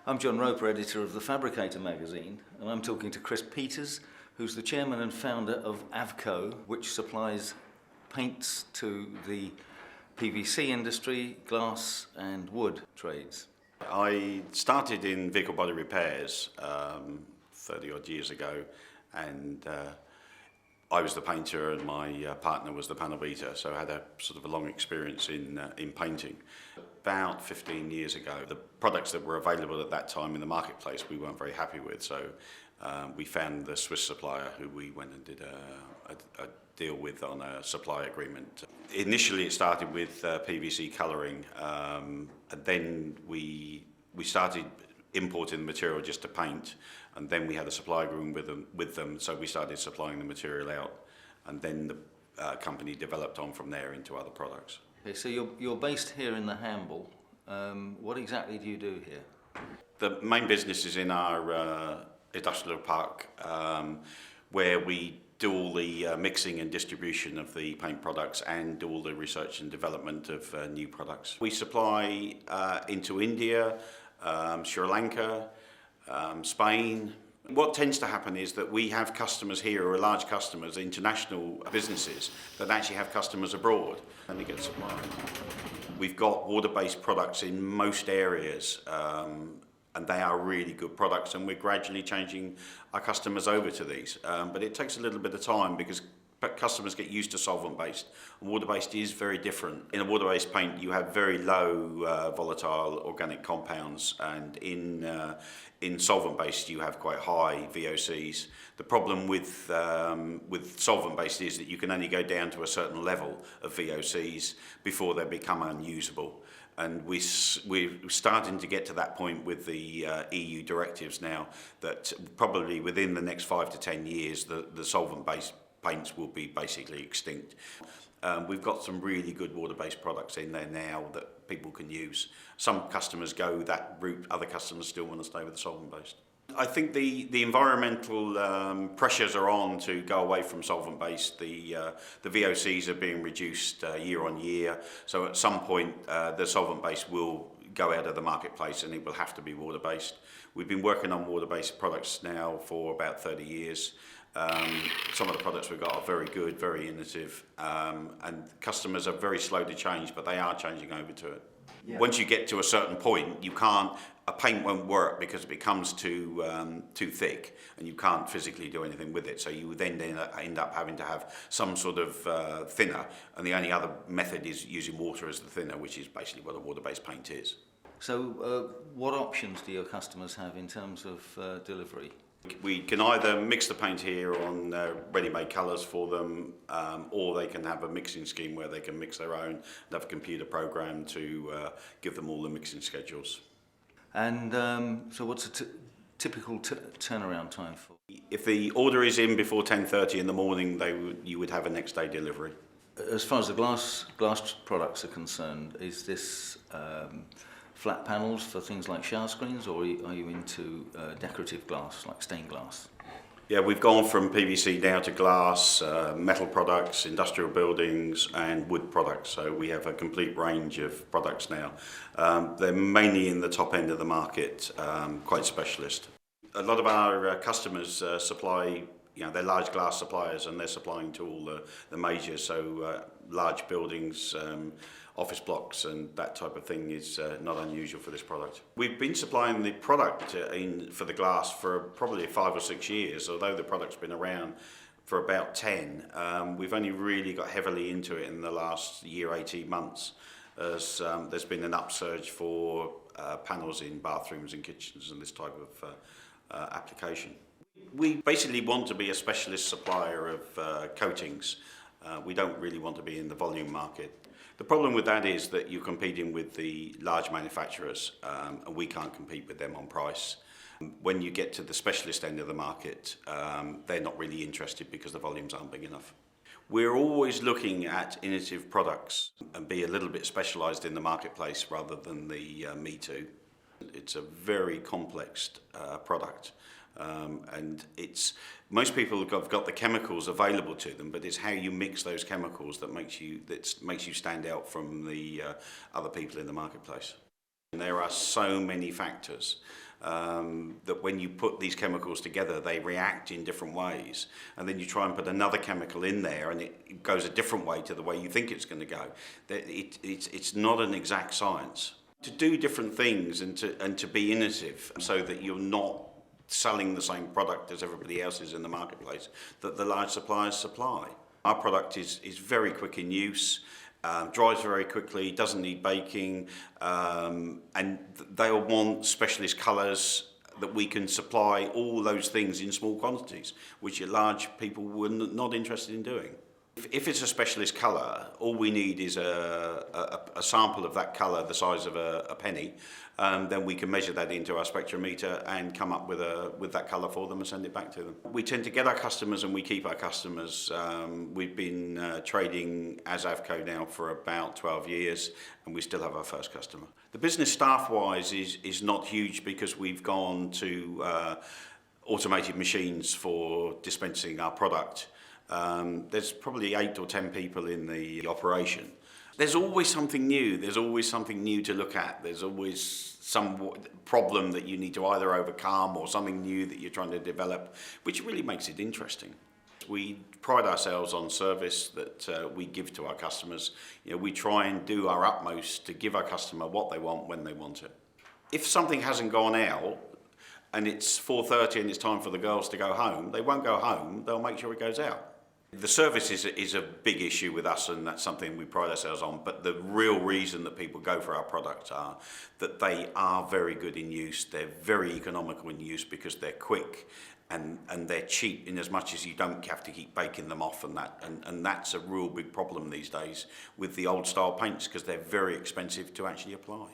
I'm John Roper, editor of the Fabricator magazine, and I'm talking to Chris Peters, who's the chairman and founder of Avko, which supplies paints to the PVC industry, glass and wood trades. I started in vehicle body repairs 30 odd years ago, and I was the painter and my partner was the panel beater, so I had a sort of a long experience in painting. About 15 years ago, the products that were available at that time in the marketplace we weren't very happy with, so we found the Swiss supplier who we went and did a deal with on a supply agreement. Initially it started with PVC colouring, and then we started importing the material just to paint, and then we had a supply agreement with them, so we started supplying the material out, and then the company developed on from there into other products. Okay, so you're based here in the Hamble. What exactly do you do here? The main business is in our industrial park, where we do all the mixing and distribution of the paint products and do all the research and development of new products. We supply into India, Sri Lanka, Spain. What tends to happen is that we have customers here who are large customers, international businesses, that actually have customers abroad, and they get supplied. We've got water-based products in most areas, and they are really good products, and we're gradually changing our customers over to these. But it takes a little bit of time because customers get used to solvent-based, and water-based is very different. In a water-based paint you have very low volatile organic compounds, and in solvent-based you have quite high VOCs. The problem with solvent-based is that you can only go down to a certain level of VOCs before they become unusable. And we're starting to get to that point with the EU directives now, that probably within the next 5 to 10 years the solvent-based paints will be basically extinct. We've got some really good water-based products in there now that people can use. Some customers go that route, other customers still want to stay with the solvent-based. I think the environmental pressures are on to go away from solvent-based. The VOCs are being reduced year on year, so at some point the solvent-based will go out of the marketplace and it will have to be water-based. We've been working on water-based products now for about 30 years. Some of the products we've got are very good, very innovative, and customers are very slow to change, but they are changing over to it. Yeah. Once you get to a certain point, a paint won't work because it becomes too thick, and you can't physically do anything with it. So you then end up having to have some sort of thinner, and the only other method is using water as the thinner, which is basically what a water-based paint is. So what options do your customers have in terms of delivery? We can either mix the paint here on ready-made colours for them, or they can have a mixing scheme where they can mix their own and have a computer program to give them all the mixing schedules. And so what's a typical turnaround time for? If the order is in before 10:30 in the morning, you would have a next day delivery. As far as the glass products are concerned, is this flat panels for things like shower screens, or are you into decorative glass like stained glass? Yeah, we've gone from PVC now to glass, metal products, industrial buildings and wood products, so we have a complete range of products now. They're mainly in the top end of the market, quite specialist. A lot of our customers supply, they're large glass suppliers, and they're supplying to all the majors, so large buildings, office blocks and that type of thing is not unusual for this product. We've been supplying the product for the glass for probably 5 or 6 years, although the product's been around for about 10. We've only really got heavily into it in the last year, 18 months, as there's been an upsurge for panels in bathrooms and kitchens and this type of application. We basically want to be a specialist supplier of coatings. We don't really want to be in the volume market. The problem with that is that you're competing with the large manufacturers, and we can't compete with them on price. When you get to the specialist end of the market, they're not really interested because the volumes aren't big enough. We're always looking at innovative products and be a little bit specialised in the marketplace rather than the me too. It's a very complex product. And most people have got the chemicals available to them, but it's how you mix those chemicals that makes you stand out from the other people in the marketplace. There are so many factors that when you put these chemicals together, they react in different ways. And then you try and put another chemical in there and it goes a different way to the way you think it's going to go. It's not an exact science. To do different things and to be innovative so that you're not selling the same product as everybody else is in the marketplace that the large suppliers supply. Our product is very quick in use. Dries very quickly, doesn't need baking, and they'll want specialist colours that we can supply all those things in small quantities, which large people were not interested in doing. If it's a specialist colour, all we need is a sample of that colour the size of a penny, then we can measure that into our spectrometer and come up with that colour for them and send it back to them. We tend to get our customers and we keep our customers. We've been trading as Avko now for about 12 years and we still have our first customer. The business staff-wise is not huge because we've gone to automated machines for dispensing our product. There's probably 8 or 10 people in the operation. There's always something new. There's always something new to look at. There's always some problem that you need to either overcome or something new that you're trying to develop, which really makes it interesting. We pride ourselves on service that we give to our customers. You know, we try and do our utmost to give our customer what they want when they want it. If something hasn't gone out and it's 4:30 and it's time for the girls to go home, they won't go home. They'll make sure it goes out. The service is a big issue with us, and that's something we pride ourselves on. But the real reason that people go for our products are that they are very good in use. They're very economical in use because they're quick and they're cheap in as much as you don't have to keep baking them off and that's a real big problem these days with the old style paints because they're very expensive to actually apply.